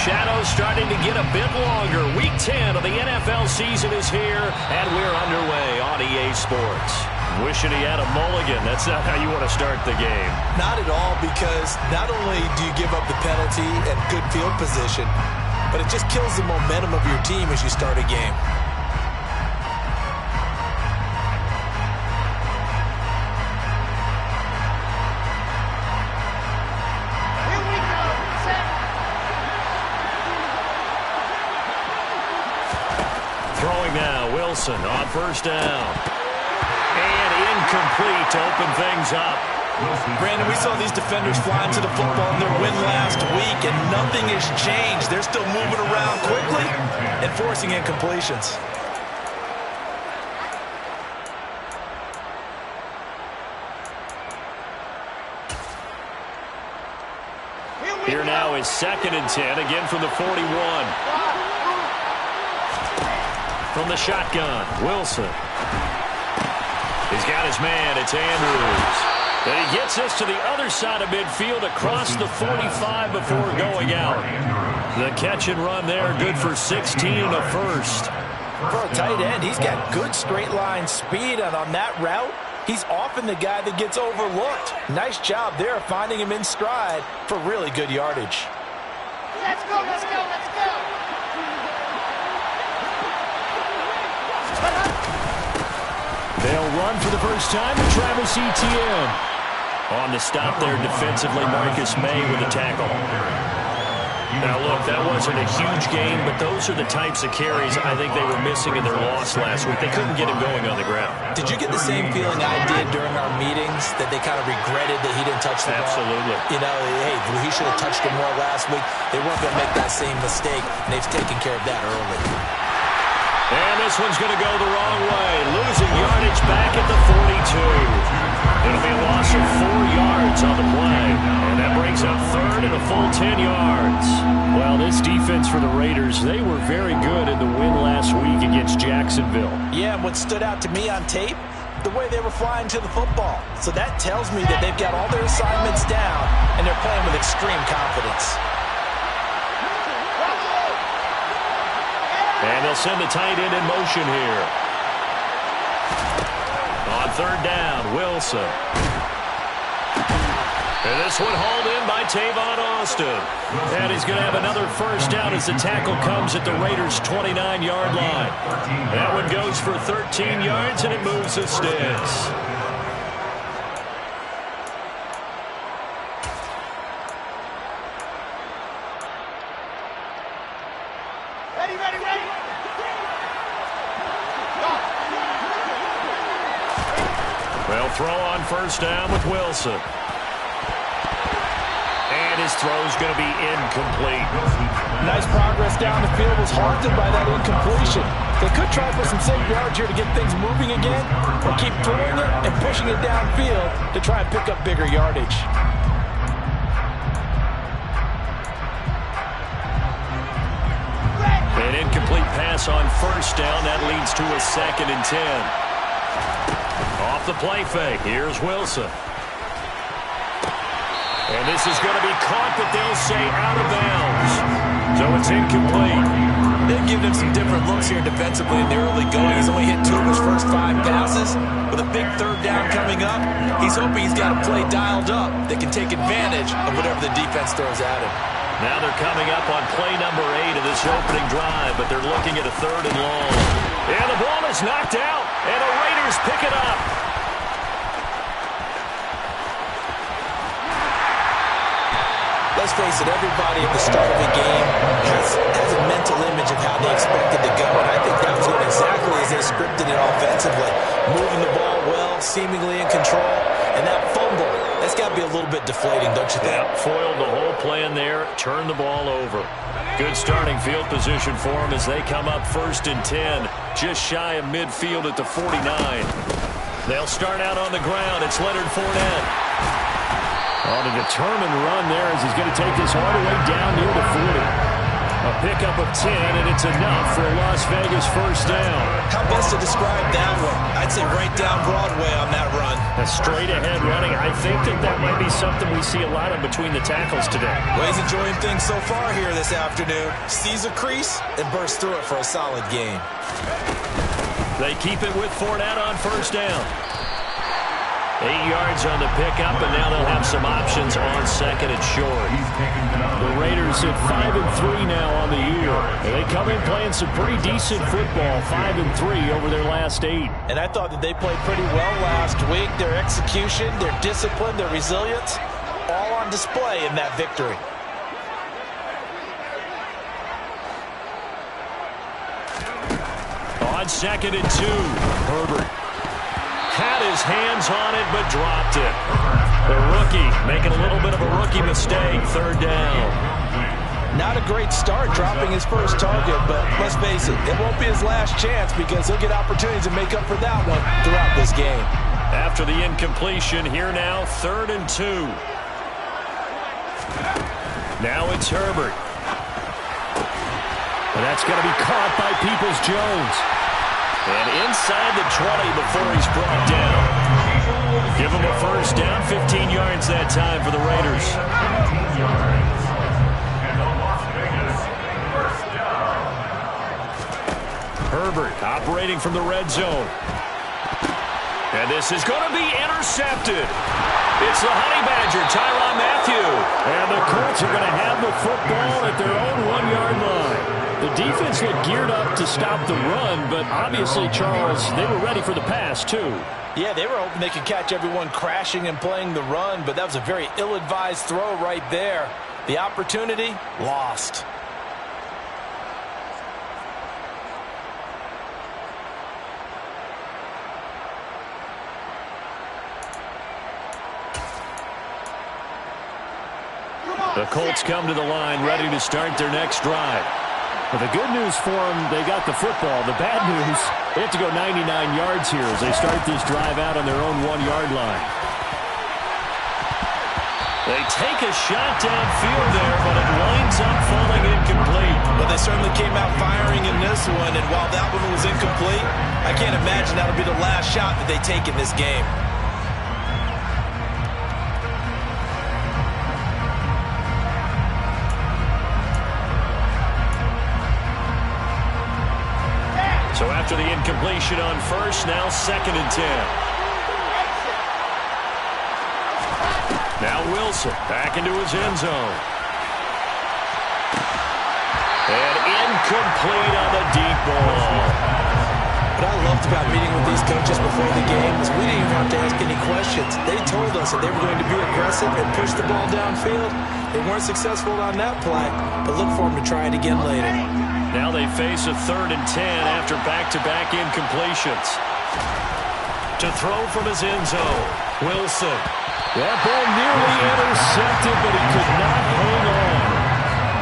shadows starting to get a bit longer. Week 10 of the NFL season is here, and we're underway on EA Sports. Wishing he had a mulligan. That's not how you want to start the game. Not at all, because not only do you give up the penalty and good field position, but it just kills the momentum of your team as you start a game. Throwing now, Wilson on first down. And incomplete to open things up. Brandon, we saw these defenders flying to the football in their win last week, and nothing has changed. They're still moving around quickly and forcing incompletions. Here now is 2nd and 10, again from the 41. From the shotgun, Wilson. He's got his man. It's Andrews. And he gets us to the other side of midfield across the 45 before going out. The catch and run there, good for 16 and a first. For a tight end, he's got good straight line speed, and on that route, he's often the guy that gets overlooked. Nice job there finding him in stride for really good yardage. Let's go, let's go, let's go. They'll run for the first time to Travis Etienne. On the stop there defensively, Marcus May with a tackle. Now, look, that wasn't a huge game, but those are the types of carries I think they were missing in their loss last week. They couldn't get him going on the ground. Did you get the same feeling I did during our meetings, that they kind of regretted that he didn't touch the ball? Absolutely. You know, hey, he should have touched it more last week. They weren't going to make that same mistake, and they've taken care of that early. And this one's going to go the wrong way. Losing yardage back at the 42. It'll be a loss of 4 yards on the play. And that brings up 3rd and a full 10 yards. Well, this defense for the Raiders, they were very good in the win last week against Jacksonville. Yeah, and what stood out to me on tape, the way they were flying to the football. So that tells me that they've got all their assignments down, and they're playing with extreme confidence. And they'll send the tight end in motion here. On 3rd down, Wilson. And this one hauled in by Tavon Austin. And he's going to have another first down as the tackle comes at the Raiders' 29-yard line. That one goes for 13 yards, and it moves the sticks. They'll throw on first down with Wilson. And his throw's going to be incomplete. Nice progress down the field, was halted by that incompletion. They could try for some safe yards here to get things moving again, or keep throwing it and pushing it downfield to try and pick up bigger yardage. An incomplete pass on first down. That leads to a 2nd and 10. Off the play fake. Here's Wilson. And this is going to be caught, but they'll say out of bounds. So it's incomplete. They've given him some different looks here defensively in the early going. He's only hit 2 of his first 5 passes. With a big 3rd down coming up, he's hoping he's got a play dialed up that can take advantage of whatever the defense throws at him. Now they're coming up on play number 8 of this opening drive, but they're looking at a 3rd and long. And the ball is knocked out, and the Raiders pick it up. Let's face it, everybody at the start of the game has a mental image of how they expect it to go, and I think that was going exactly as they scripted it offensively. Moving the ball well, seemingly in control, and that fumble, that's got to be a little bit deflating, don't you think? Yeah, foiled the whole plan there, turned the ball over. Good starting field position for them as they come up 1st and 10, just shy of midfield at the 49. They'll start out on the ground. It's Leonard Fournette. On a determined run there as he's going to take this all the way down near the 40. A pickup of 10, and it's enough for a Las Vegas first down. How best to describe that one? I'd say right down Broadway on that run. A straight-ahead running. I think that might be something we see a lot of between the tackles today. Well, he's enjoying things so far here this afternoon. Sees a crease and bursts through it for a solid gain. They keep it with Fournette on first down. 8 yards on the pickup, and now they'll have some options on second and short. The Raiders at 5-3 now on the year. And they come in playing some pretty decent football, 5-3 over their last 8. And I thought that they played pretty well last week. Their execution, their discipline, their resilience, all on display in that victory. On second and 2, Herbert had his hands on it but dropped it. The rookie making a little bit of a rookie mistake, third down. Not a great start dropping his first target, but let's face it, it won't be his last chance because he'll get opportunities to make up for that one throughout this game. After the incompletion, here now, third and 2. Now it's Herbert. And that's going to be caught by Peoples-Jones. And inside the 20 before he's brought down. Give him a first down, 15 yards that time for the Raiders. Herbert operating from the red zone. And this is going to be intercepted. It's the Honey Badger, Tyrann Mathieu. And the Colts are going to have the football at their own 1-yard line. The defense looked geared up to stop the run, but obviously, Charles, they were ready for the pass, too. Yeah, they were hoping they could catch everyone crashing and playing the run, but that was a very ill-advised throw right there. The opportunity, lost. The Colts come to the line, ready to start their next drive. Well, the good news for them, they got the football. The bad news, they have to go 99 yards here as they start this drive out on their own 1-yard line. They take a shot downfield there, but it winds up falling incomplete. But they certainly came out firing in this one, and while that one was incomplete, I can't imagine that'll be the last shot that they take in this game. So after the incompletion on first, now second and 10. Now Wilson back into his end zone. And incomplete on the deep ball. What I loved about meeting with these coaches before the game is we didn't even have to ask any questions. They told us that they were going to be aggressive and push the ball downfield. They weren't successful on that play, but look for them to try it again later. Now they face a third and 10 after back-to-back incompletions. To throw from his end zone, Wilson. That ball nearly intercepted, but he could not hang on.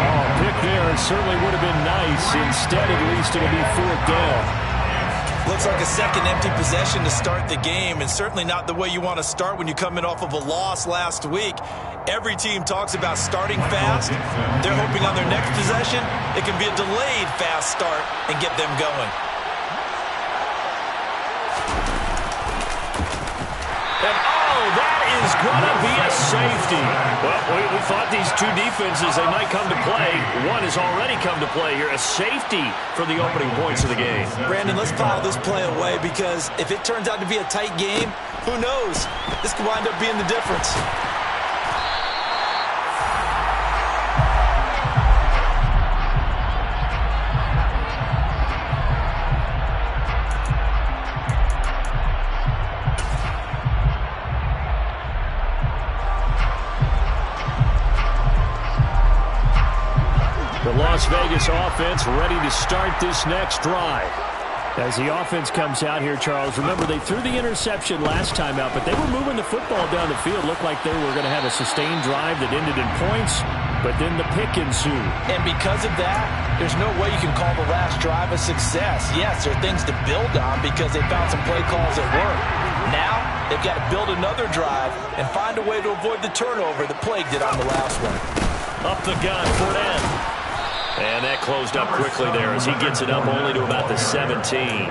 Oh, pick there certainly would have been nice. Instead, at least it'll be fourth down. Looks like a second empty possession to start the game, and certainly not the way you want to start when you're coming off of a loss last week. Every team talks about starting fast. They're hoping on their next possession, it can be a delayed fast start and get them going. And oh, that is going to be a safety. Well, we thought these two defenses, they might come to play. One has already come to play here. A safety for the opening points of the game. Brandon, let's file this play away because if it turns out to be a tight game, who knows? This could wind up being the difference. The Las Vegas offense ready to start this next drive. As the offense comes out here, Charles, remember they threw the interception last time out, but they were moving the football down the field. Looked like they were going to have a sustained drive that ended in points, but then the pick ensued. And because of that, there's no way you can call the last drive a success. Yes, there are things to build on because they found some play calls that work. Now, they've got to build another drive and find a way to avoid the turnover that plagued it on the last one. Up the gun, Fournette. And that closed up quickly there as he gets it up only to about the 17.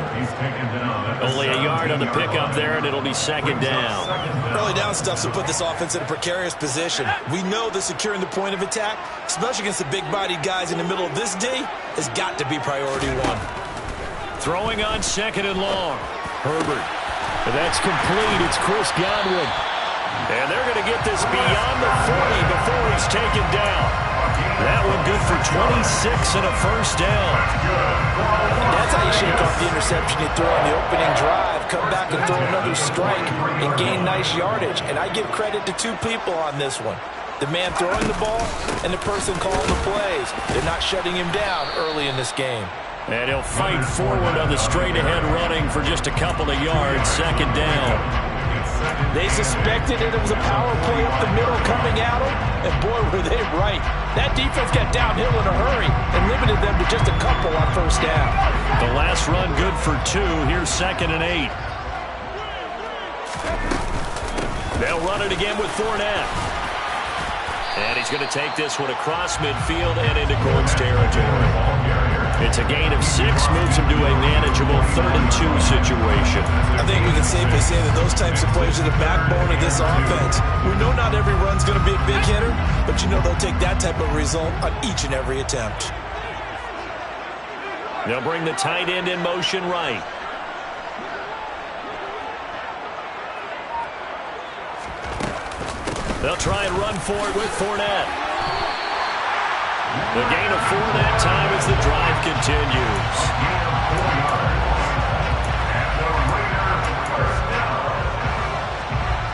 Only a yard on the pickup there, and it'll be second down. Early down stuff to put this offense in a precarious position. We know that securing the point of attack, especially against the big-bodied guys in the middle of this D, has got to be priority one. Throwing on second and long. Herbert. That's complete. It's Chris Godwin. And they're going to get this beyond the 40 before he's taken down. That one good for 26 and a first down. That's how you shake off the interception you throw on the opening drive. Come back and throw another strike and gain nice yardage. And I give credit to two people on this one. The man throwing the ball and the person calling the plays. They're not shutting him down early in this game. And he'll fight forward on the straight-ahead running for just a couple of yards. Second down. They suspected it was a power play up the middle coming at them, and boy, were they right. That defense got downhill in a hurry and limited them to just a couple on first down. The last run good for 2. Here's second and 8. They'll run it again with Fournette. And he's going to take this one across midfield and into Colts territory. It's a gain of 6, moves him to a manageable 3rd and 2 situation. I think we can safely say that those types of players are the backbone of this offense. We know not every run's going to be a big hitter, but you know they'll take that type of result on each and every attempt. They'll bring the tight end in motion right. They'll try and run for it with Fournette. The gain of 4 that time as the drive continues.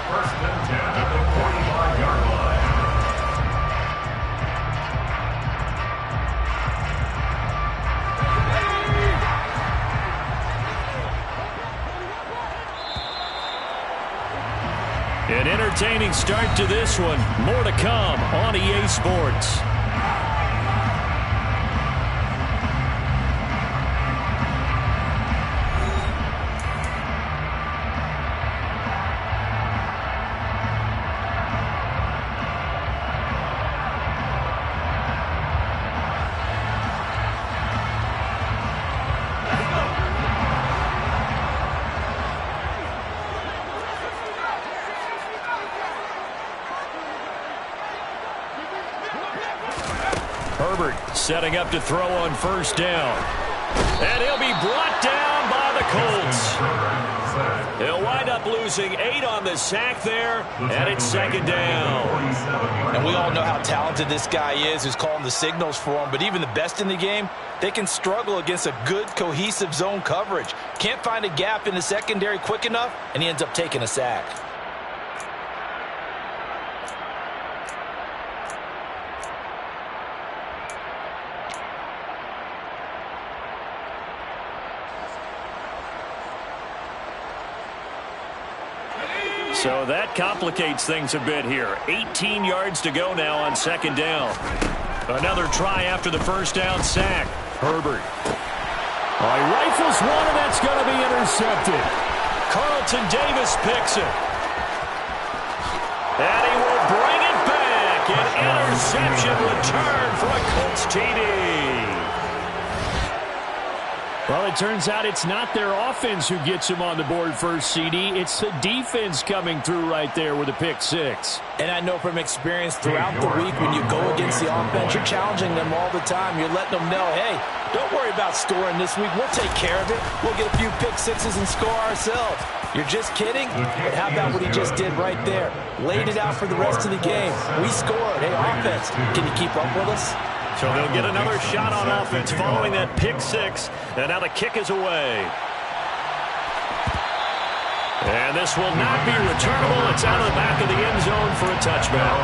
First and 10 at the 45-yard line. An entertaining start to this one. More to come on EA Sports. Herbert setting up to throw on first down. And he'll be brought down by the Colts. He'll wind up losing 8 on the sack there, and it's second down. And we all know how talented this guy is who's calling the signals for him, but even the best in the game, they can struggle against a good, cohesive zone coverage. Can't find a gap in the secondary quick enough, and he ends up taking a sack. So that complicates things a bit here. 18 yards to go now on second down. Another try after the first down sack. Herbert. He rifles one, and that's going to be intercepted. Carlton Davis picks it. And he will bring it back. An interception return for a Colts TD. Well, it turns out it's not their offense who gets them on the board first, CD. It's the defense coming through right there with a pick 6. And I know from experience throughout the week when you go against the offense, you're challenging them all the time. You're letting them know, hey, don't worry about scoring this week. We'll take care of it. We'll get a few pick 6s and score ourselves. You're just kidding? But how about what he just did right there? Laid it out for the rest of the game. We scored. Hey, offense, can you keep up with us? So they'll get another shot on offense following that pick 6. And now the kick is away. And this will not be returnable. It's out of the back of the end zone for a touchback.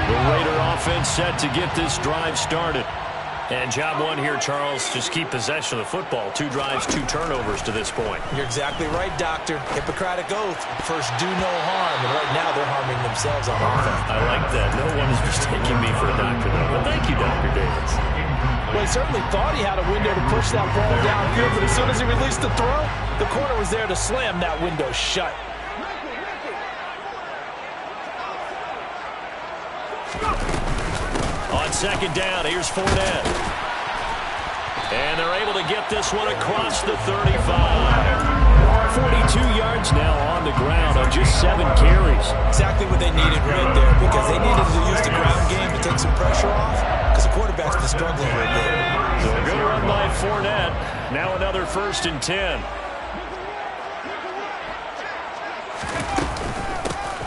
The Raider offense set to get this drive started. And job one here, Charles, just keep possession of the football. 2 drives, 2 turnovers to this point. You're exactly right, Doctor. Hippocratic oath. First, do no harm. And right now, they're harming themselves on offense. I like that. No one is mistaking me for a doctor, though. But thank you, Dr. Davis. Well, he certainly thought he had a window to push that ball downfield, but as soon as he released the throw, the corner was there to slam that window shut. On second down, here's Fournette. And they're able to get this one across the 35. 42 yards now on the ground on just 7 carries. Exactly what they needed right there, because they needed to use the ground game to take some pressure off, because the quarterback's been struggling a little bit. So a good run by Fournette. Now another 1st and 10.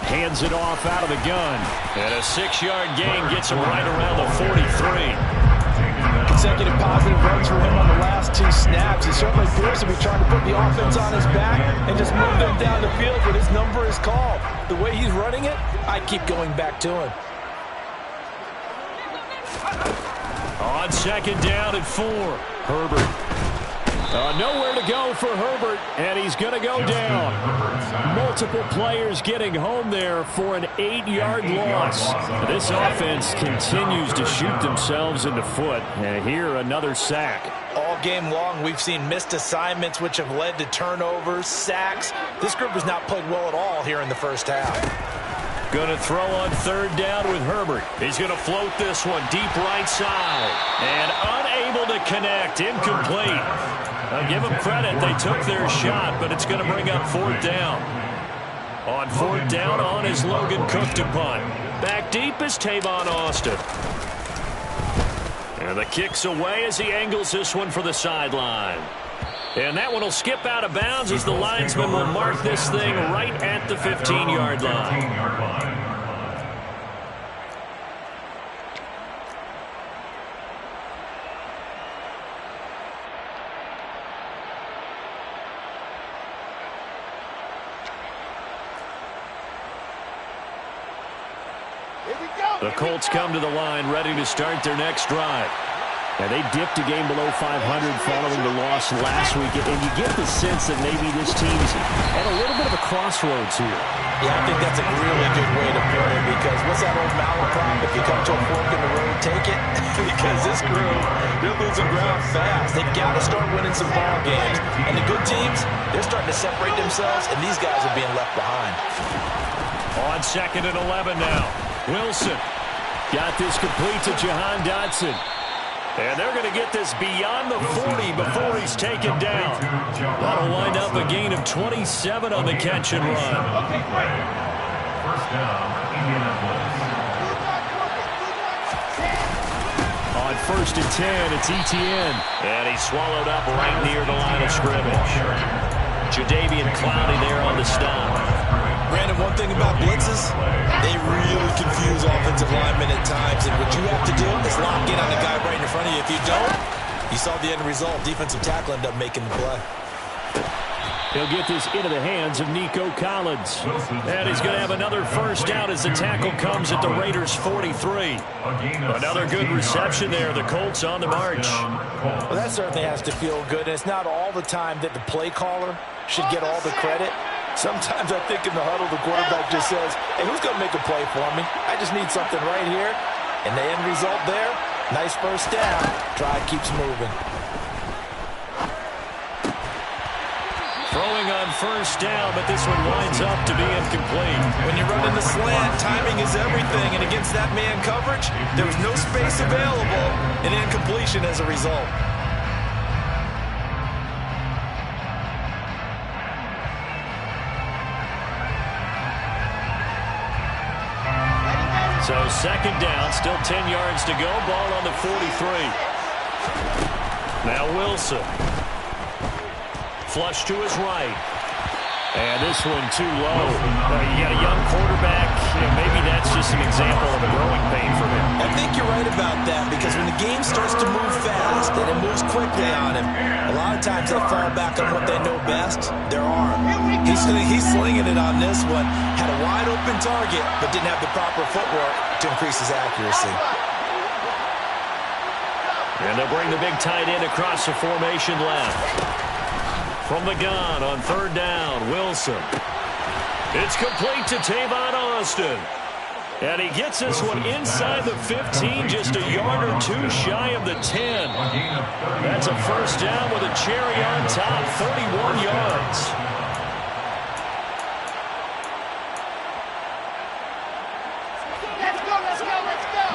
Hands it off out of the gun. And a 6-yard gain gets him right around the 43. Consecutive positive runs for him on the last 2 snaps. He certainly appears to be trying to put the offense on his back and just move them down the field when his number is called. The way he's running it, I keep going back to him. On second down at 4, Herbert. Nowhere to go for Herbert, and he's going to go down. Multiple players getting home there for an 8-yard loss. This offense continues to shoot themselves in the foot, and here another sack. All game long, we've seen missed assignments which have led to turnovers, sacks. This group has not played well at all here in the first half. Going to throw on 3rd down with Herbert. He's going to float this one deep right side. And unable to connect. Incomplete. I'll give them credit. They took their shot, but it's going to bring up 4th down. On 4th down, on is Logan Cook to punt. Back deep is Tavon Austin. And the kick's away as he angles this one for the sideline. And that one will skip out of bounds as the linesman will mark this thing right at the 15-yard line. The Colts come to the line ready to start their next drive. And they dipped a game below 500 following the loss last week. And you get the sense that maybe this team's at a little bit of a crossroads here. Yeah, I think that's a really good way to put it, because what's that old malaprop? If you come to a fork in the road, take it. Because this group, they're losing ground fast. They've got to start winning some ball games. And the good teams, they're starting to separate themselves, and these guys are being left behind. On 2nd and 11 now. Wilson got this complete to Jahan Dotson. And they're going to get this beyond the 40 before he's taken down. That'll wind up a gain of 27 on the catch and run. First down, Indianapolis. On 1st and 10, it's Etienne. And he's swallowed up right near the line of scrimmage. Jadeveon Clowney there on the stop. Brandon, one thing about blitzes, they really confuse offensive linemen at times. And what you have to do is lock in on the guy right in front of you. If you don't, you saw the end result. Defensive tackle ended up making the play. He'll get this into the hands of Nico Collins. And he's going to have another 1st down as the tackle comes at the Raiders' 43. Another good reception there. The Colts on the march. Well, that certainly has to feel good. And it's not all the time that the play caller should get all the credit. Sometimes I think in the huddle, the quarterback just says, hey, who's going to make a play for me? I just need something right here. And the end result there, nice 1st down. Drive keeps moving. Throwing on 1st down, but this one winds up to be incomplete. When you're running the slant, timing is everything. And against that man coverage, there was no space available, and incompletion as a result. So 2nd down, still 10 yards to go. Ball on the 43. Now Wilson. Flush to his right. And this one too low. You got a young quarterback. Maybe that's just an example of a growing pain for him. I think you're right about that, because when the game starts to move fast and it moves quickly on him, a lot of times they fall back on what they know best, their arm. He's slinging it on this one. Had a wide open target, but didn't have the proper footwork to increase his accuracy. And they'll bring the big tight end across the formation left. From the gun on third down, Wilson. It's complete to Tavon Austin. And he gets this one inside the 15, just a yard or two shy of the 10. That's a first down with a cherry on top, 31 yards. Let's go, let's go, let's go.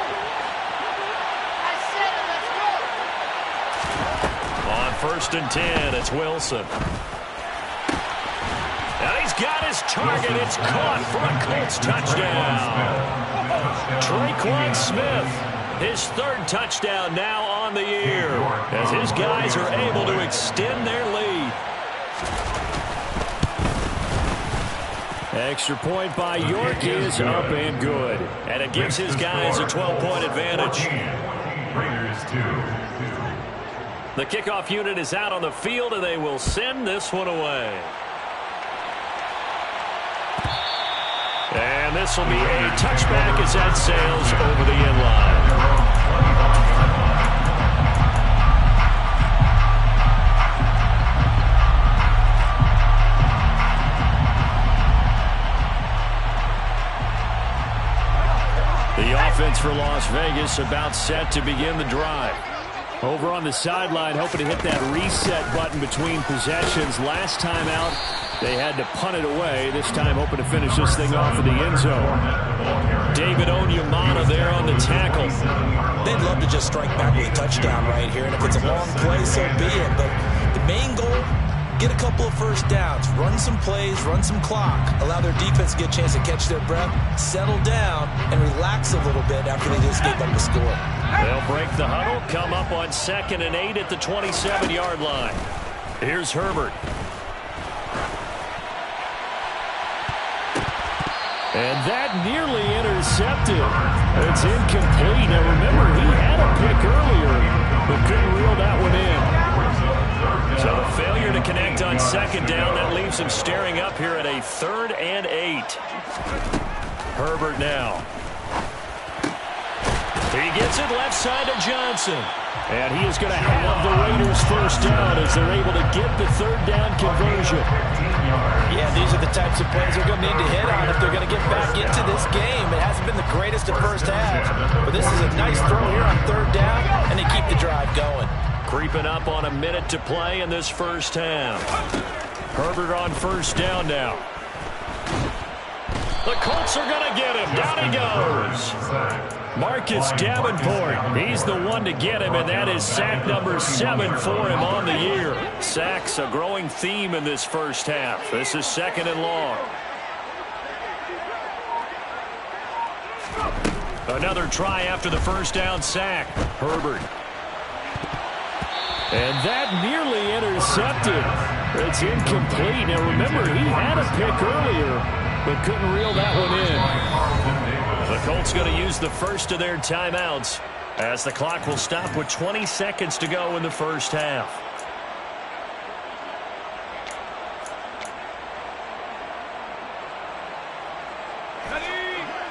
I said it, let's go. On first and 10, it's Wilson. And he's got his target. It's caught for a Colts touchdown. Tre'Quan Smith, his third touchdown now on the year, as his guys are able to extend their lead. Extra point by York is up and good. And it gives his guys a 12-point advantage. The kickoff unit is out on the field, and they will send this one away. And this will be a touchback as that sails over the end line. The offense for Las Vegas about set to begin the drive. Over on the sideline, hoping to hit that reset button between possessions. Last time out, they had to punt it away. This time, hoping to finish this thing off in the end zone. David Onyemata there on the tackle. They'd love to just strike back with a touchdown right here, and if it's a long play, so be it. But the main goal, get a couple of first downs, run some plays, run some clock, allow their defense to get a chance to catch their breath, settle down, and relax a little bit after they just gave up a score. They'll break the huddle, come up on 2nd and 8 at the 27-yard line. Here's Herbert. And that nearly intercepted. It's incomplete. Now remember, he had a pick earlier, but couldn't reel that one in. So the failure to connect on 2nd down, that leaves him staring up here at a 3rd and 8. Herbert now. He gets it left side to Johnson. And he is going to have the Raiders first down as they're able to get the 3rd down conversion. Yeah, these are the types of plays they're going to need to hit on if they're going to get back into this game. It hasn't been the greatest of first halves, but this is a nice throw here on 3rd down, and they keep the drive going. Creeping up on a minute to play in this first half. Herbert on first down now. The Colts are going to get him. Down he goes. Marcus Davenport, he's the one to get him, and that is sack number 7 for him on the year. Sacks, a growing theme in this first half. This is 2nd and long. Another try after the first down sack. Herbert. And that nearly intercepted. It's incomplete. Now remember, he had a pick earlier, but couldn't reel that one in. The Colts going to use the first of their timeouts as the clock will stop with 20 seconds to go in the first half.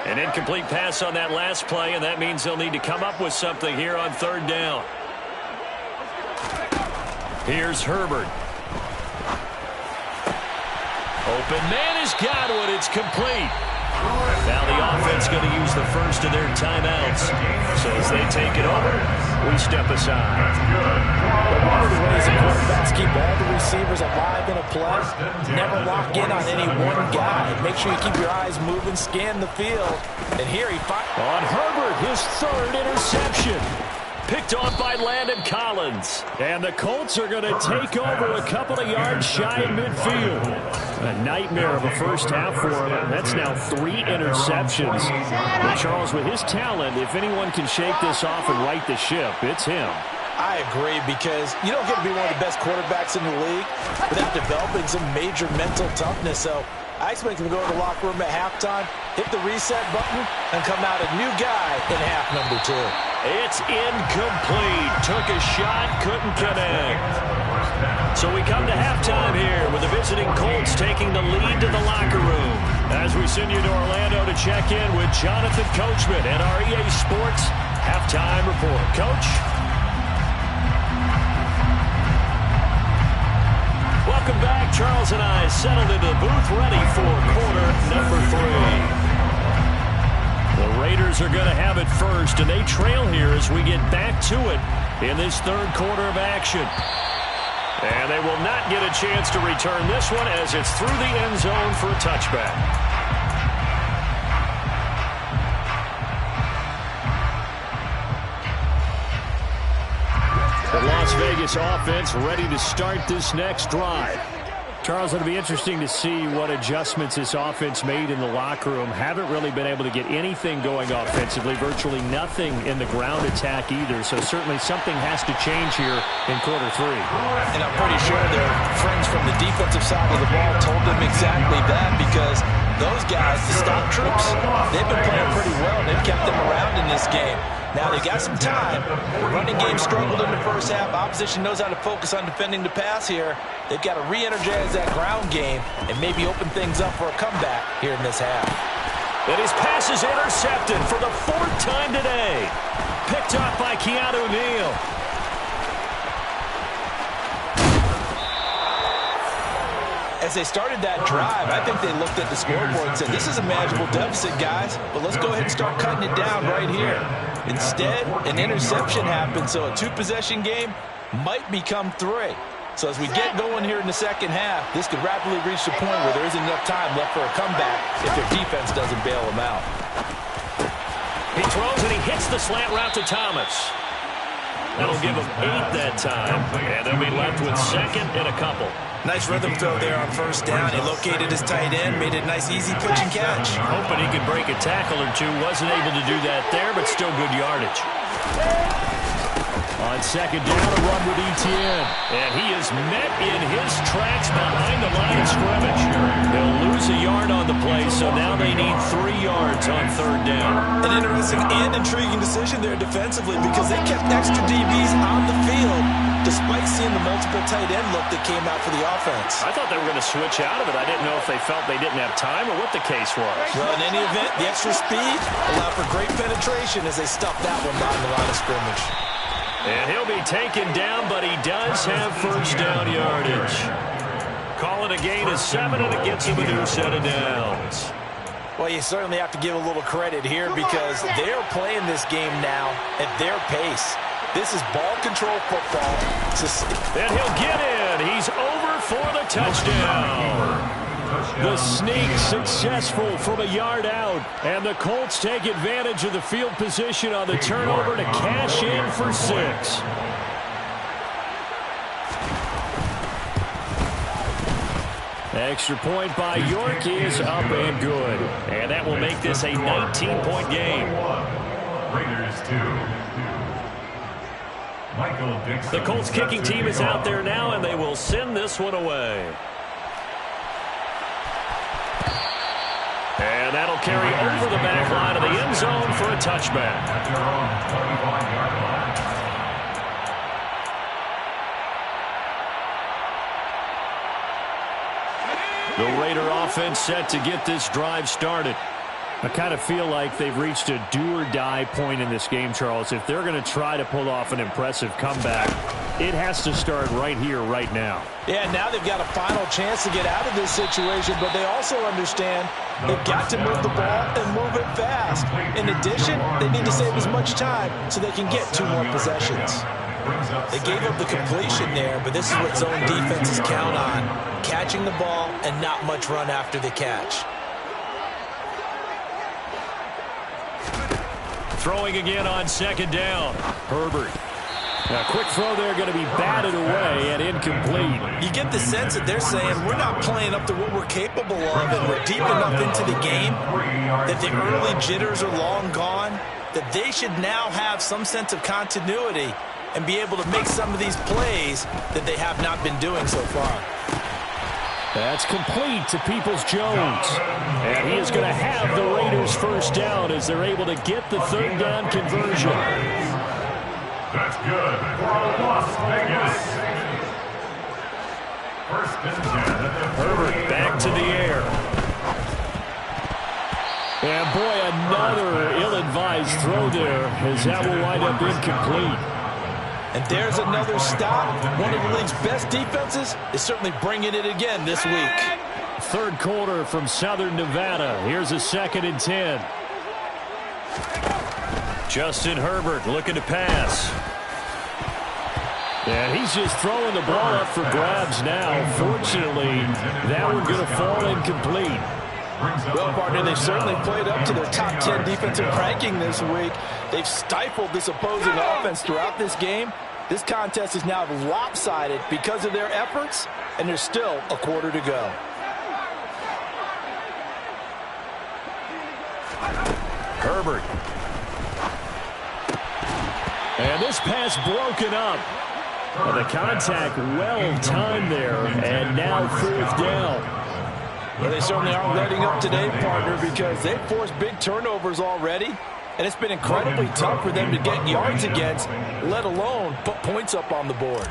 An incomplete pass on that last play, and that means they'll need to come up with something here on 3rd down. Here's Herbert. Open man has got one. It's complete. Now the offense going to use the first of their timeouts. So as they take it over, we step aside. One of the ways the quarterbacks keep all the receivers alive in a play, never lock in on any one guy. Make sure you keep your eyes moving, scan the field. And here he fires. On Herbert, his 3rd interception. Picked off by Landon Collins. And the Colts are going to take over a couple of yards shy of midfield. A nightmare of a first half for him. That's now 3 interceptions. But Charles, with his talent, if anyone can shake this off and right the ship, it's him. I agree, because you don't get to be one of the best quarterbacks in the league without developing some major mental toughness. So I expect him to go to the locker room at halftime, hit the reset button, and come out a new guy in half number 2. It's incomplete. Took a shot, couldn't connect. So we come to halftime here with the visiting Colts taking the lead to the locker room. As we send you to Orlando to check in with Jonathan Coachman and our EA Sports Halftime Report. Coach? Welcome back. Charles and I settled into the booth ready for quarter number 3. The Raiders are going to have it first, and they trail here as we get back to it in this third quarter of action. And they will not get a chance to return this one as it's through the end zone for a touchback. The Las Vegas offense ready to start this next drive. Charles, it'll be interesting to see what adjustments this offense made in the locker room. Haven't really been able to get anything going offensively, virtually nothing in the ground attack either. So certainly something has to change here in quarter 3. And I'm pretty sure their friends from the defensive side of the ball told them exactly that, because those guys, the stop troops, they've been playing pretty well. They've kept them around in this game. Now they got some time. The running game struggled in the first half. Opposition knows how to focus on defending the pass here. They've got to re-energize that ground game and maybe open things up for a comeback here in this half. And his pass is intercepted for the 4th time today. Picked up by Keanu Neal. As they started that drive, I think they looked at the scoreboard and said, this is a manageable deficit, guys, but let's go ahead and start cutting it down right here. Instead, an interception happened, so a 2-possession game might become 3. So as we get going here in the second half, this could rapidly reach the point where there isn't enough time left for a comeback if their defense doesn't bail them out. He throws and he hits the slant route to Thomas. That'll give him 8 that time, and they'll be left with 2nd and a couple. Nice rhythm throw there on first down. He located his tight end, made it a nice, easy pitch and catch. Hoping he could break a tackle or two. Wasn't able to do that there, but still good yardage. On second down, a run with Etienne. And he is met in his tracks behind the line of scrimmage. They'll lose a yard on the play, so now they need 3 yards on third down. An interesting and intriguing decision there defensively, because they kept extra DBs on the field despite seeing the multiple tight end look that came out for the offense. I thought they were going to switch out of it. I didn't know if they felt they didn't have time or what the case was. Well, in any event, the extra speed allowed for great penetration as they stuffed that one behind the line of scrimmage. And he'll be taken down, but he does have first down yardage. Call it a gain of 7, and it gets him a new set of downs. Well, you certainly have to give a little credit here, because they're playing this game now at their pace. This is ball control football. And he'll get in. He's over for the touchdown. The sneak successful from a yard out. And the Colts take advantage of the field position on the turnover to cash in for 6. Extra point by York is up and good. And that will make this a 19-point game. Raiders 2. The Colts kicking team is out there now, and they will send this one away. And that'll carry over the back line of the end zone for a touchback. At their own 25-yard line. The Raider offense set to get this drive started. I kind of feel like they've reached a do-or-die point in this game, Charles. If they're going to try to pull off an impressive comeback, it has to start right here, right now. Yeah, now they've got a final chance to get out of this situation, but they also understand they've got to move the ball and move it fast. In addition, they need to save as much time so they can get 2 more possessions. They gave up the completion there, but this is what zone defenses count on: catching the ball and not much run after the catch. Throwing again on second down. Herbert. A quick throw there, going to be batted away and incomplete. You get the sense that they're saying we're not playing up to what we're capable of, and we're deep enough into the game that the early jitters are long gone, that they should now have some sense of continuity and be able to make some of these plays that they have not been doing so far. That's complete to Peoples-Jones. And he is going to have the Raiders first down as they're able to get the third down conversion. That's good for Las Vegas. First and 10 at the Herbert back to the air. And boy, another ill-advised throw there as that will wind up incomplete. And there's another stop. One of the league's best defenses is certainly bringing it again this week. Third quarter from Southern Nevada. Here's a 2nd and 10. Justin Herbert looking to pass. And he's just throwing the ball up for grabs now. Fortunately, that one going to fall incomplete. Well, partner, they've certainly played up to their top 10 defensive ranking this week. They've stifled this opposing offense throughout this game. This contest is now lopsided because of their efforts, and there's still a quarter to go. Herbert. And this pass broken up. Well, the contact well timed there, and now 4th down. Well, they certainly aren't letting up today, partner, because they've forced big turnovers already, and it's been incredibly tough for them to get yards against, let alone put points up on the board.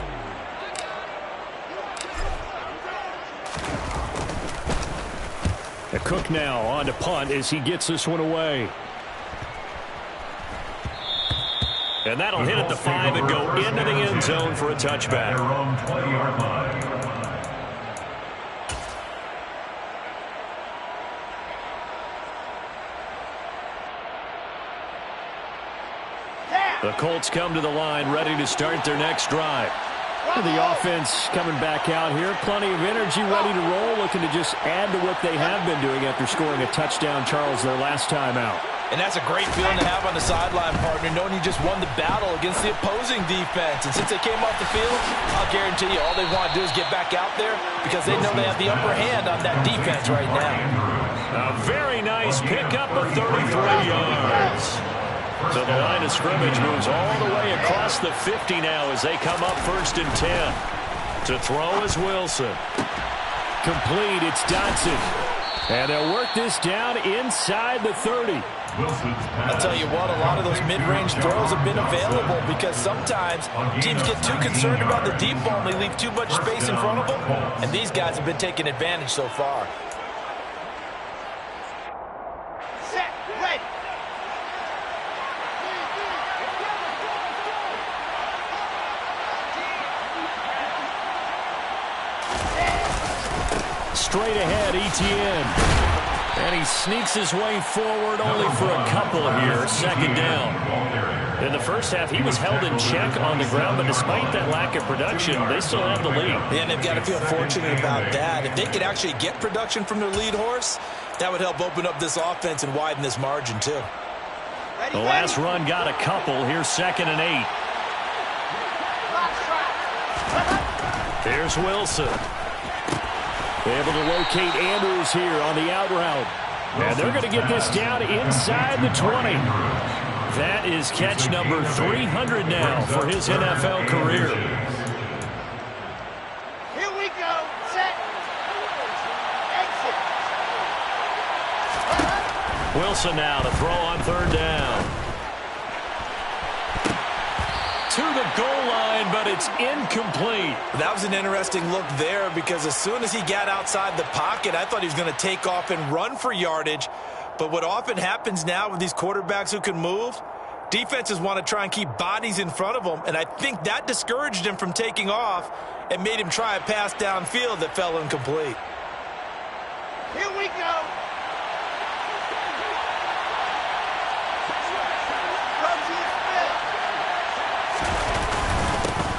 The Cook now on to punt as he gets this one away. And that'll hit at the 5 and go into the end zone for a touchback. The Colts come to the line ready to start their next drive. The offense coming back out here. Plenty of energy, ready to roll, looking to just add to what they have been doing after scoring a touchdown, Charles, their last time out. And that's a great feeling to have on the sideline, partner, knowing you just won the battle against the opposing defense. And since they came off the field, I'll guarantee you all they want to do is get back out there because they know they have the upper hand on that defense right now. A very nice pickup of 33 yards. So the line of scrimmage moves all the way across the 50 now as they come up 1st and 10. To throw is Wilson. Complete, it's Dotson. And they'll work this down inside the 30. I'll tell you what, a lot of those mid-range throws have been available because sometimes teams get too concerned about the deep ball and they leave too much space in front of them. And these guys have been taking advantage so far. Set, ready. Straight ahead, Etienne. And he sneaks his way forward only for a couple here. 2nd down. In the first half, he was held in check on the ground, but despite that lack of production, they still have the lead. Yeah, and they've got to feel fortunate about that. If they could actually get production from their lead horse, that would help open up this offense and widen this margin, too. The last run got a couple. Here's 2nd and 8. Here's Wilson. Able to locate Andrews here on the out route. And they're going to get this down inside the 20. That is catch number 300 now for his NFL career. Here we go. Set. Exit. Wilson now to throw on 3rd down. To the goal line, but it's incomplete. That was an interesting look there because as soon as he got outside the pocket, I thought he was going to take off and run for yardage. But what often happens now with these quarterbacks who can move, defenses want to try and keep bodies in front of them, and I think that discouraged him from taking off and made him try a pass downfield that fell incomplete. Here we go.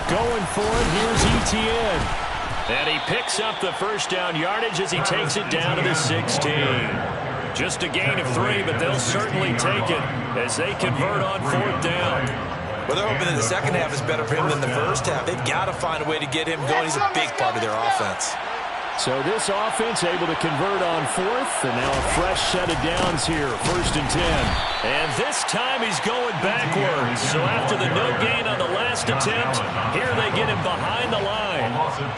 Going for it, here's Etienne. And he picks up the 1st down yardage as he takes it down to the 16. Just a gain of 3, but they'll certainly take it as they convert on 4th down. Well, they're hoping that the second half is better for him than the first half. They've got to find a way to get him going. He's a big part of their offense. So this offense able to convert on 4th, and now a fresh set of downs here, 1st and 10. And this time he's going backwards. So after the no gain on the last attempt, here they get him behind the line.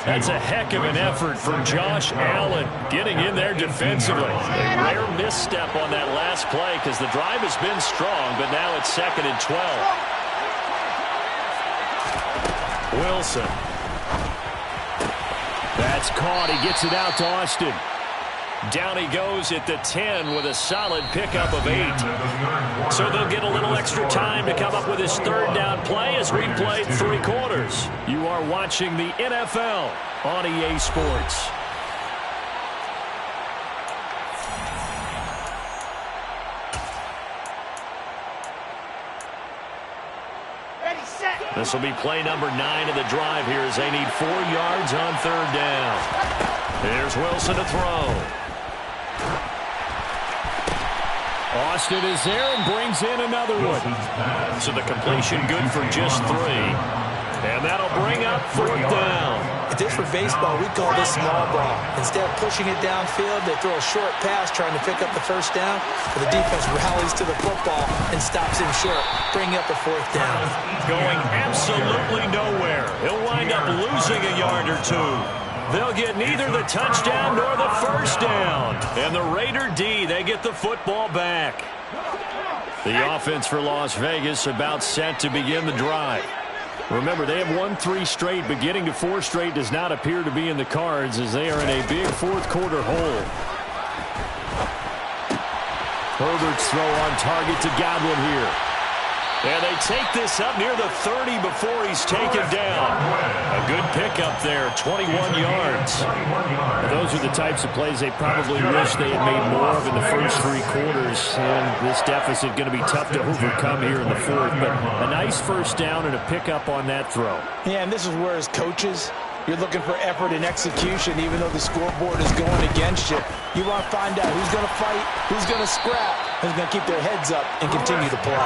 That's a heck of an effort from Josh Allen getting in there defensively. A rare misstep on that last play because the drive has been strong, but now it's 2nd and 12. Wilson. That's caught. He gets it out to Austin. Down he goes at the 10 with a solid pickup of 8. So they'll get a little extra time to come up with his third down play as we played 3 quarters. You are watching the NFL on EA Sports. Ready, set. This will be play number 9 of the drive here as they need 4 yards on third down. Here's Wilson to throw. Austin is there and brings in another one. So the completion good for just 3. And that'll bring up 4th down. If this were baseball, we'd call this small ball. Instead of pushing it downfield, they throw a short pass trying to pick up the first down, but the defense rallies to the football and stops him short, bringing up a 4th down. Going absolutely nowhere. He'll wind up losing a yard or 2. They'll get neither the touchdown nor the first down. And the Raider D, they get the football back. The offense for Las Vegas about set to begin the drive. Remember, they have won 3 straight, but getting to 4 straight does not appear to be in the cards as they are in a big 4th quarter hole. Herbert's throw on target to Godwin here. And they take this up near the 30 before he's taken down. A good pickup there, 21 yards. Those are the types of plays they probably wish they had made more of in the first 3 quarters. And this deficit going to be tough to overcome here in the 4th. But a nice first down and a pickup on that throw. Yeah, and this is where as coaches, you're looking for effort and execution, even though the scoreboard is going against you. You want to find out who's going to fight, who's going to scrap, who's going to keep their heads up and continue to play.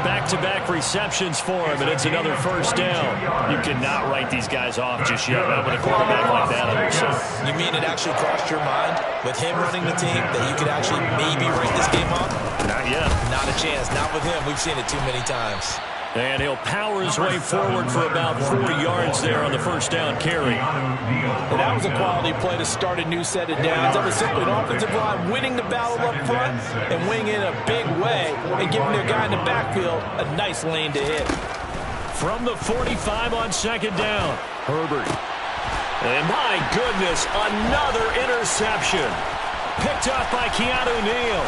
Back-to-back receptions for him, and it's another first down. You cannot write these guys off just yet, not with a quarterback like that under center. You mean it actually crossed your mind with him running the team that you could actually maybe write this game off? Not yet. Not a chance. Not with him. We've seen it too many times. And he'll power his way forward for about 4 yards there on the first down carry. And that was a quality play to start a new set of downs. That was simply an offensive line winning the battle up front and winning in a big way and giving their guy in the backfield a nice lane to hit. From the 45 on second down, Herbert. And my goodness, another interception. Picked up by Keanu Neal.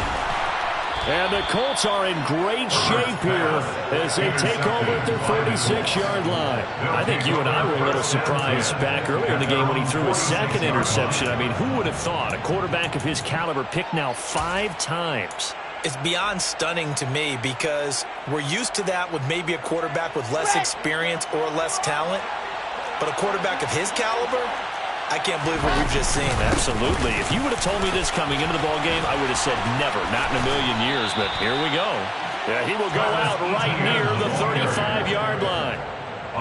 And the Colts are in great shape here as they take over at their 36-yard line. I think you and I were a little surprised back earlier in the game when he threw his second interception. I mean, who would have thought a quarterback of his caliber picked now 5 times? It's beyond stunning to me because we're used to that with maybe a quarterback with less experience or less talent. But a quarterback of his caliber, I can't believe what we've just seen. Absolutely. If you would have told me this coming into the ballgame, I would have said never, not in a million years. But here we go. Yeah, he will go out right near the 35-yard line.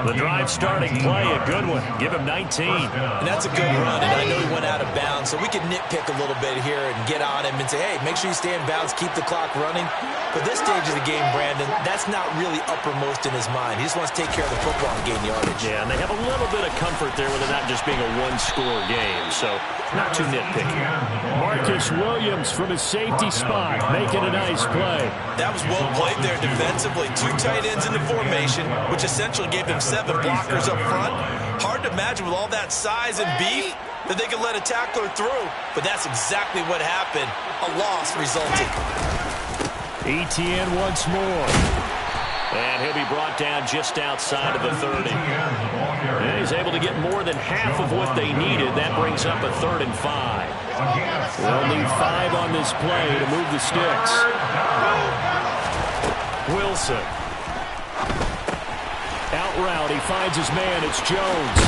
The drive starting play, a good one. Give him 19. And that's a good run, and I know he went out of bounds, so we could nitpick a little bit here and get on him and say, hey, make sure you stay in bounds, keep the clock running. But this stage of the game, Brandon, that's not really uppermost in his mind. He just wants to take care of the football and gain yardage. Yeah, and they have a little bit of comfort there with it not just being a one-score game, so not too nitpicky. Marcus Williams from his safety spot making a nice play. That was well played there defensively. 2 tight ends in the formation, which essentially gave them 7 blockers up front. Hard to imagine with all that size and beef that they could let a tackler through, but that's exactly what happened. A loss resulted. Etienne once more. And he'll be brought down just outside of the 30. And he's able to get more than half of what they needed. That brings up a 3rd and 5. They'll need 5 on this play to move the sticks. Wilson. Out route, he finds his man. It's Jones.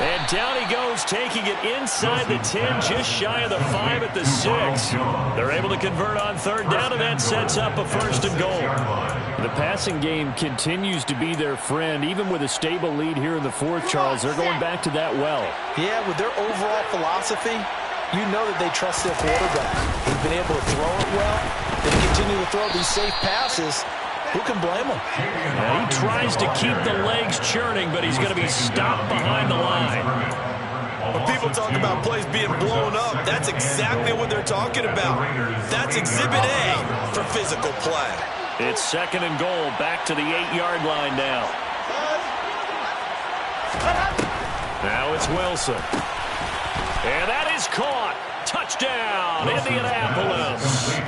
And down he goes, taking it inside the 10, just shy of the 5 at the 6. They're able to convert on 3rd down, and that sets up a 1st and goal. The passing game continues to be their friend. Even with a stable lead here in the 4th, Charles, they're going back to that well. Yeah, with their overall philosophy, you know that they trust their quarterback. He's been able to throw it well. They continue to throw these safe passes. Who can blame him? He tries to keep the legs churning, but he's going to be stopped behind the line. When people talk about plays being blown up, that's exactly what they're talking about. That's Exhibit A for physical play. It's 2nd and goal, back to the 8-yard line now. Now it's Wilson. And that is caught. touchdown, Indianapolis.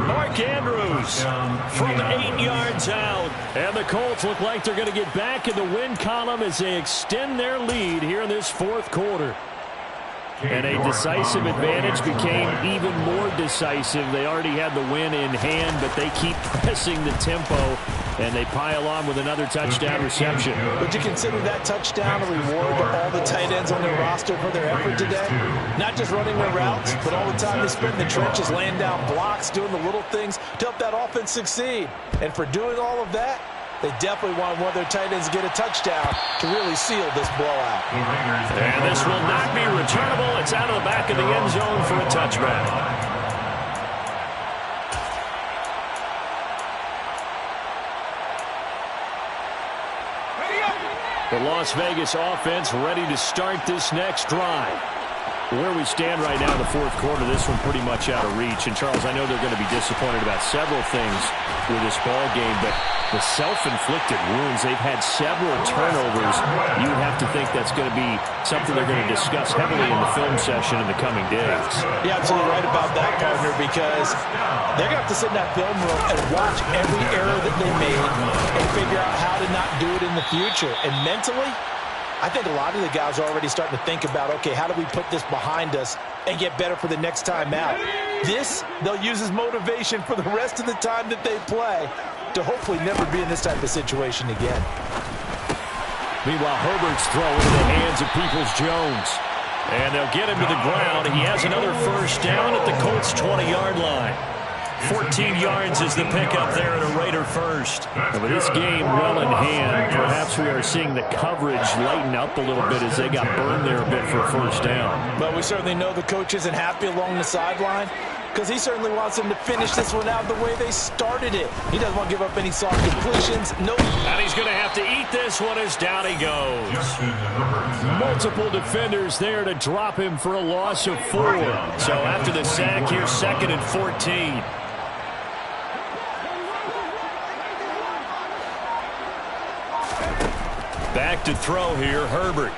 Mark Andrews from 8 yards out. And the Colts look like they're going to get back in the win column as they extend their lead here in this fourth quarter. And a decisive advantage became even more decisive. They already had the win in hand, but they keep pressing the tempo, and they pile on with another touchdown reception. Would you consider that touchdown a reward to all the tight ends on their roster for their effort today? Not just running their routes, but all the time they spent in the trenches, laying down blocks, doing the little things to help that offense succeed. And for doing all of that, they definitely want one of their tight ends to get a touchdown to really seal this blowout. And this will not be returnable. It's out of the back of the end zone for a touchback. The Las Vegas offense ready to start this next drive. Where we stand right now in the fourth quarter, this one pretty much out of reach. And, Charles, I know they're going to be disappointed about several things with this ball game, but the self-inflicted wounds, they've had several turnovers. You would have to think that's going to be something they're going to discuss heavily in the film session in the coming days. You're absolutely right about that, partner, because they're going to have to sit in that film room and watch every error that they made and figure out how to not do it in the future. And mentally, I think a lot of the guys are already starting to think about, okay, how do we put this behind us and get better for the next time out? This, they'll use as motivation for the rest of the time that they play to hopefully never be in this type of situation again. Meanwhile, Herbert's throw into the hands of Peoples-Jones. And they'll get him to the ground. He has another first down at the Colts' 20-yard line. 14 yards is the pickup there at a Raider first. With this game well in hand, perhaps we are seeing the coverage lighten up a little bit as they got burned there a bit for a first down. But we certainly know the coach isn't happy along the sideline because he certainly wants them to finish this one out the way they started it. He doesn't want to give up any soft completions. Nope. And he's going to have to eat this one as down he goes. Multiple defenders there to drop him for a loss of 4. So after the sack, here's 2nd and 14. Back to throw here, Herbert.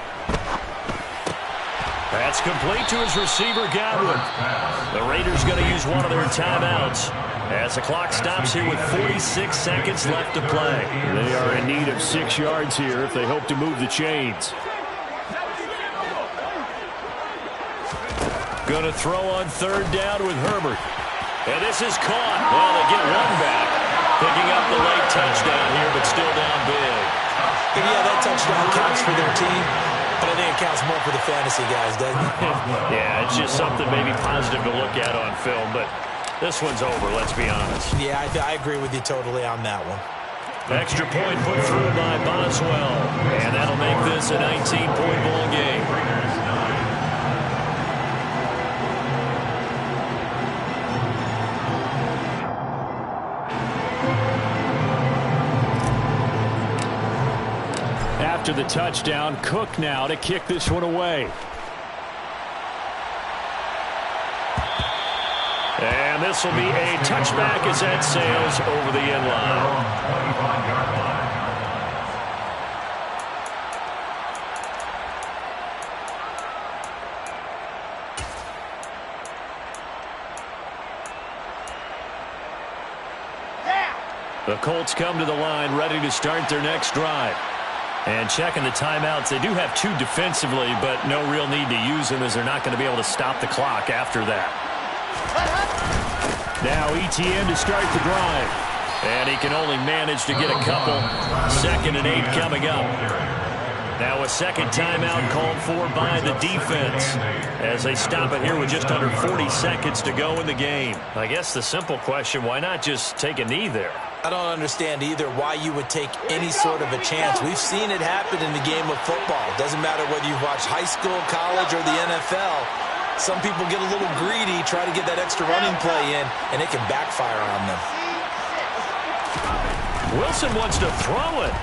That's complete to his receiver, Godwin. The Raiders going to use one of their timeouts as the clock stops here with 46 seconds left to play. They are in need of 6 yards here if they hope to move the chains. Going to throw on 3rd down with Herbert. And this is caught. Well, they get one back. Picking up the late touchdown here, but still down big. And yeah, that touchdown counts for their team, but I think it counts more for the fantasy guys, doesn't it? Yeah, it's just something maybe positive to look at on film, but this one's over, let's be honest. Yeah, I agree with you totally on that one. Extra point put through by Boswell, and that'll make this a 19-point ball game. After the touchdown, Cook now to kick this one away. And this will be a touchback as that sails over the end line. The Colts come to the line ready to start their next drive. And checking the timeouts, they do have 2 defensively, but no real need to use them as they're not going to be able to stop the clock after that. Now ETN to start the drive. And he can only manage to get a couple. 2nd and 8 coming up. Now a second timeout called for by the defense as they stop it here with just under 40 seconds to go in the game. I guess the simple question, why not just take a knee there? I don't understand either why you would take any sort of a chance. We've seen it happen in the game of football. It doesn't matter whether you've watched high school, college, or the NFL. Some people get a little greedy, try to get that extra running play in, and it can backfire on them. Wilson wants to throw it.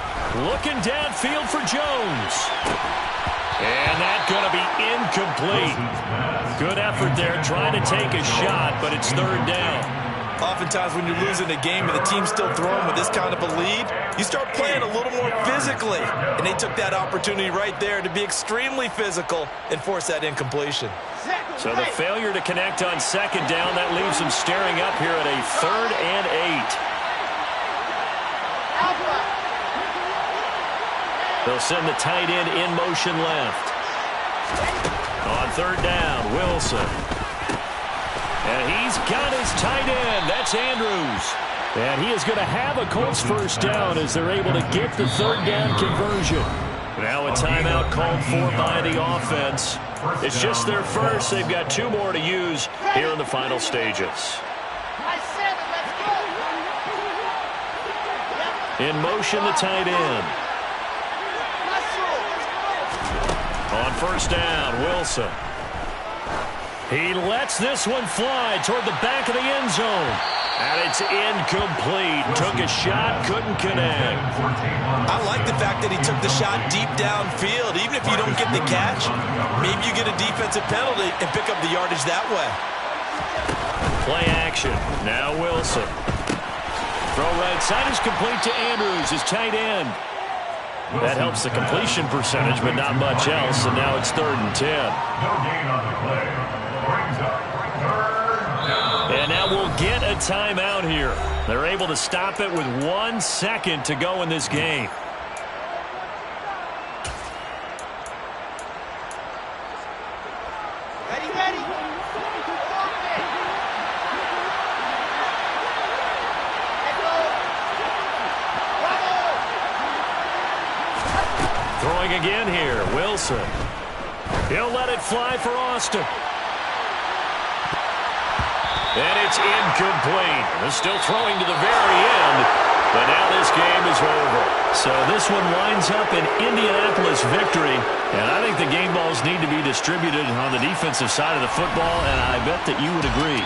Looking downfield for Jones. And that's going to be incomplete. Good effort there, trying to take a shot, but it's 3rd down. Oftentimes when you're losing a game and the team's still throwing with this kind of a lead, you start playing a little more physically. And they took that opportunity right there to be extremely physical and force that incompletion. So the failure to connect on second down, that leaves them staring up here at a 3rd and 8. They'll send the tight end in motion left. On 3rd down, Wilson. And he's got his tight end. That's Andrews. And he is going to have a Colts first down as they're able to get the 3rd down conversion. Now a timeout called for by the offense. It's just their first. They've got 2 more to use here in the final stages. In motion, the tight end. On 1st down, Wilson. He lets this one fly toward the back of the end zone. And it's incomplete. Took a shot, couldn't connect. I like the fact that he took the shot deep downfield. Even if you don't get the catch, maybe you get a defensive penalty and pick up the yardage that way. Play action. Now Wilson. Throw right side is complete to Andrews, his tight end. That helps the completion percentage, but not much else. And now it's 3rd and 10. No gain on the play. Brings up 3rd down. And now we'll get a timeout here. They're able to stop it with 1 second to go in this game. Ready. Throwing again here, Wilson. He'll let it fly for Austin. And it's incomplete. They're still throwing to the very end, but now this game is over. So this one winds up an Indianapolis victory, and I think the game balls need to be distributed on the defensive side of the football, and I bet that you would agree.